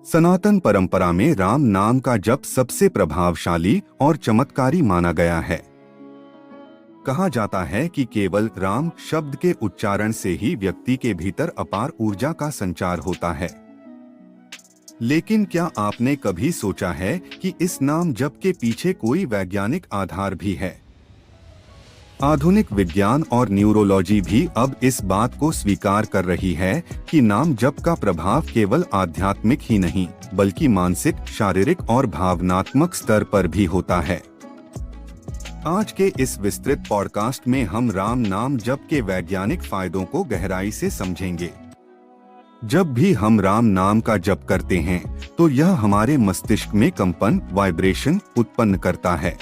सनातन परंपरा में राम नाम का जप सबसे प्रभावशाली और चमत्कारी माना गया है। कहा जाता है कि केवल राम शब्द के उच्चारण से ही व्यक्ति के भीतर अपार ऊर्जा का संचार होता है। लेकिन क्या आपने कभी सोचा है कि इस नाम जप के पीछे कोई वैज्ञानिक आधार भी है? आधुनिक विज्ञान और न्यूरोलॉजी भी अब इस बात को स्वीकार कर रही है कि नाम जप का प्रभाव केवल आध्यात्मिक ही नहीं बल्कि मानसिक, शारीरिक और भावनात्मक स्तर पर भी होता है। आज के इस विस्तृत पॉडकास्ट में हम राम नाम जप के वैज्ञानिक फायदों को गहराई से समझेंगे। जब भी हम राम नाम का जप करते हैं तो यह हमारे मस्तिष्क में कंपन, वाइब्रेशन उत्पन्न करता है।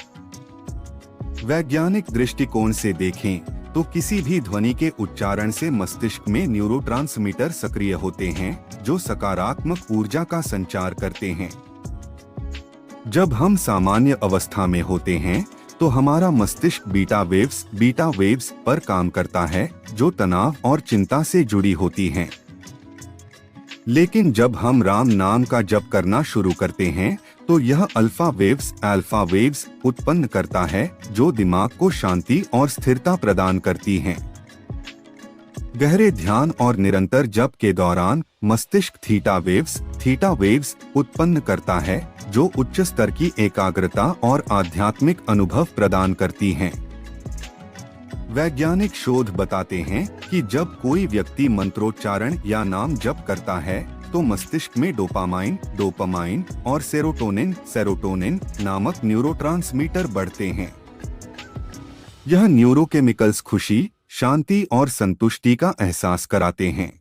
वैज्ञानिक दृष्टिकोण से देखें तो किसी भी ध्वनि के उच्चारण से मस्तिष्क में न्यूरोट्रांसमीटर सक्रिय होते हैं जो सकारात्मक ऊर्जा का संचार करते हैं। जब हम सामान्य अवस्था में होते हैं तो हमारा मस्तिष्क बीटा वेव्स पर काम करता है जो तनाव और चिंता से जुड़ी होती हैं। लेकिन जब हम राम नाम का जप करना शुरू करते हैं तो यह अल्फा वेव्स उत्पन्न करता है जो दिमाग को शांति और स्थिरता प्रदान करती हैं। गहरे ध्यान और निरंतर जप के दौरान मस्तिष्क थीटा वेव्स उत्पन्न करता है जो उच्च स्तर की एकाग्रता और आध्यात्मिक अनुभव प्रदान करती हैं। वैज्ञानिक शोध बताते हैं कि जब कोई व्यक्ति मंत्रोच्चारण या नाम जप करता है तो मस्तिष्क में डोपामाइन और सेरोटोनिन नामक न्यूरोट्रांसमीटर बढ़ते हैं। यह न्यूरोकेमिकल्स खुशी, शांति और संतुष्टि का एहसास कराते हैं।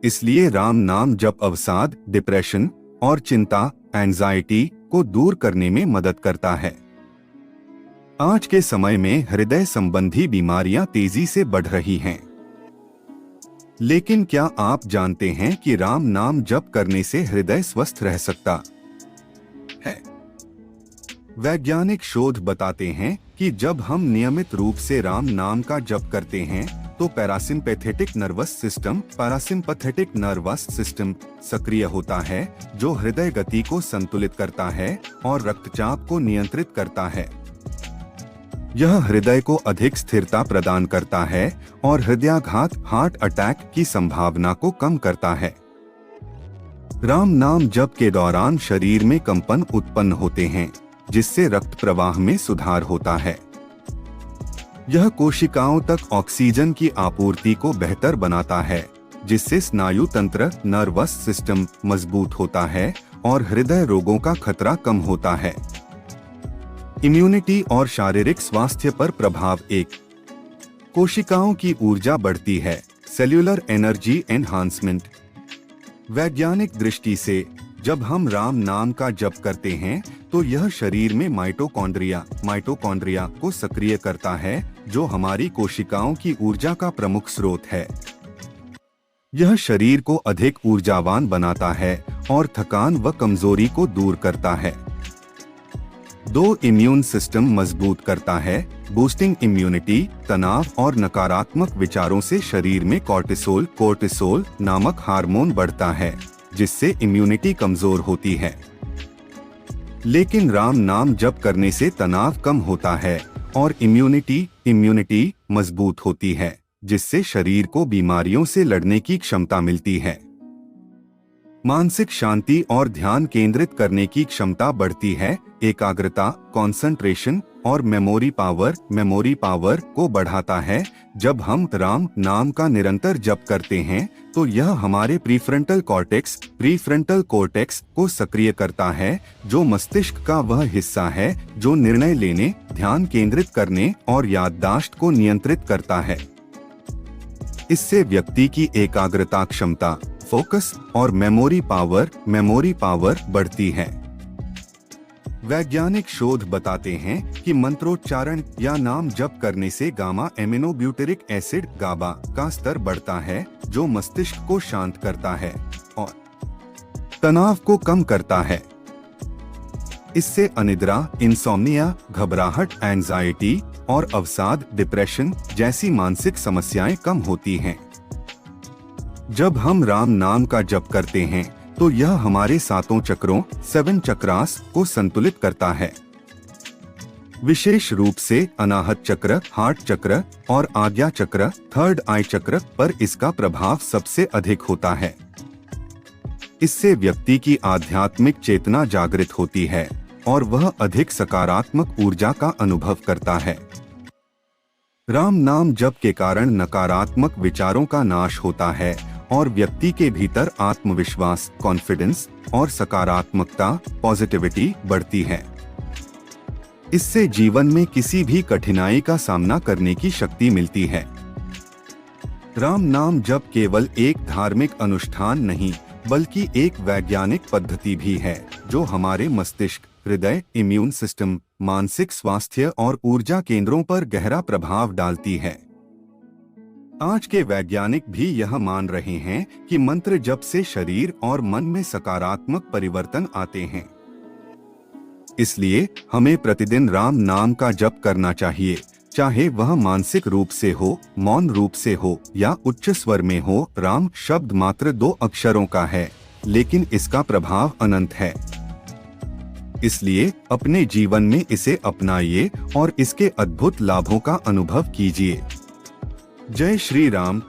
इसलिए राम नाम जप अवसाद, डिप्रेशन और चिंता, एंजाइटी को दूर करने में मदद करता है। आज के समय में हृदय संबंधी बीमारियां तेजी से बढ़ रही हैं। लेकिन क्या आप जानते हैं कि राम नाम जप करने से हृदय स्वस्थ रह सकता है? वैज्ञानिक शोध बताते हैं कि जब हम नियमित रूप से राम नाम का जप करते हैं तो पैरासिम्पैथेटिक नर्वस सिस्टम सक्रिय होता है जो हृदय गति को संतुलित करता है और रक्तचाप को नियंत्रित करता है। यह हृदय को अधिक स्थिरता प्रदान करता है और हृदयाघात, हार्ट अटैक की संभावना को कम करता है। राम नाम जप के दौरान शरीर में कंपन उत्पन्न होते हैं जिससे रक्त प्रवाह में सुधार होता है। यह कोशिकाओं तक ऑक्सीजन की आपूर्ति को बेहतर बनाता है जिससे स्नायु तंत्र, नर्वस सिस्टम मजबूत होता है और हृदय रोगों का खतरा कम होता है। इम्यूनिटी और शारीरिक स्वास्थ्य पर प्रभाव। कोशिकाओं की ऊर्जा बढ़ती है, सेल्यूलर एनर्जी एनहांसमेंट। वैज्ञानिक दृष्टि से जब हम राम नाम का जप करते हैं तो यह शरीर में माइटोकॉन्ड्रिया को सक्रिय करता है जो हमारी कोशिकाओं की ऊर्जा का प्रमुख स्रोत है। यह शरीर को अधिक ऊर्जावान बनाता है और थकान व कमजोरी को दूर करता है। इम्यून सिस्टम मजबूत करता है, बूस्टिंग इम्यूनिटी। तनाव और नकारात्मक विचारों से शरीर में कोर्टिसोल नामक हार्मोन बढ़ता है जिससे इम्यूनिटी कमजोर होती है। लेकिन राम नाम जप करने से तनाव कम होता है और इम्यूनिटी मजबूत होती है जिससे शरीर को बीमारियों से लड़ने की क्षमता मिलती है। मानसिक शांति और ध्यान केंद्रित करने की क्षमता बढ़ती है। एकाग्रता, कंसंट्रेशन और मेमोरी पावर को बढ़ाता है। जब हम राम नाम का निरंतर जप करते हैं तो यह हमारे प्रीफ्रंटल कॉर्टेक्स को सक्रिय करता है जो मस्तिष्क का वह हिस्सा है जो निर्णय लेने, ध्यान केंद्रित करने और याददाश्त को नियंत्रित करता है। इससे व्यक्ति की एकाग्रता क्षमता, फोकस और मेमोरी पावर बढ़ती है। वैज्ञानिक शोध बताते हैं कि मंत्रोच्चारण या नाम जप करने से गामा एमिनोब्यूटेरिक एसिड गाबा का स्तर बढ़ता है जो मस्तिष्क को शांत करता है और तनाव को कम करता है। इससे अनिद्रा, इंसोम्निया, घबराहट, एंजाइटी और अवसाद, डिप्रेशन जैसी मानसिक समस्याएं कम होती हैं। जब हम राम नाम का जप करते हैं तो यह हमारे सातों चक्रों 7 चक्रास को संतुलित करता है। विशेष रूप से अनाहत चक्र, हार्ट चक्र और आज्ञा चक्र, थर्ड आई चक्र पर इसका प्रभाव सबसे अधिक होता है। इससे व्यक्ति की आध्यात्मिक चेतना जागृत होती है और वह अधिक सकारात्मक ऊर्जा का अनुभव करता है। राम नाम जप के कारण नकारात्मक विचारों का नाश होता है और व्यक्ति के भीतर आत्मविश्वास, कॉन्फिडेंस और सकारात्मकता, पॉजिटिविटी बढ़ती है। इससे जीवन में किसी भी कठिनाई का सामना करने की शक्ति मिलती है। राम नाम जप केवल एक धार्मिक अनुष्ठान नहीं बल्कि एक वैज्ञानिक पद्धति भी है जो हमारे मस्तिष्क, हृदय, इम्यून सिस्टम, मानसिक स्वास्थ्य और ऊर्जा केंद्रों पर गहरा प्रभाव डालती है। आज के वैज्ञानिक भी यह मान रहे हैं कि मंत्र जप से शरीर और मन में सकारात्मक परिवर्तन आते हैं। इसलिए हमें प्रतिदिन राम नाम का जप करना चाहिए, चाहे वह मानसिक रूप से हो, मौन रूप से हो या उच्च स्वर में हो। राम शब्द मात्र 2 अक्षरों का है, लेकिन इसका प्रभाव अनंत है। इसलिए अपने जीवन में इसे अपनाइए और इसके अद्भुत लाभों का अनुभव कीजिए। जय श्री राम।